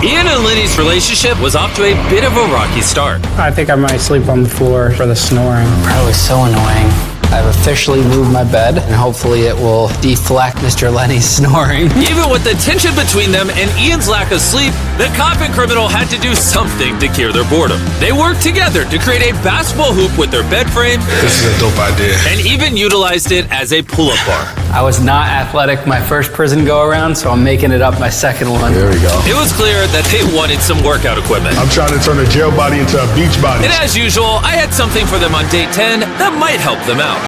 Ian and Lenny's relationship was off to a bit of a rocky start. I think I might sleep on the floor for the snoring. Probably so annoying. I've officially moved my bed, and hopefully it will deflect Mr. Lenny's snoring. Even with the tension between them and Ian's lack of sleep, the cop and criminal had to do something to cure their boredom. They worked together to create a basketball hoop with their bed frame. This is a dope idea. And even utilized it as a pull-up bar. I was not athletic my first prison go-around, so I'm making it up my second one. There we go. It was clear that they wanted some workout equipment. I'm trying to turn a jail body into a beach body. And as usual, I had something for them on day 10 that might help them out.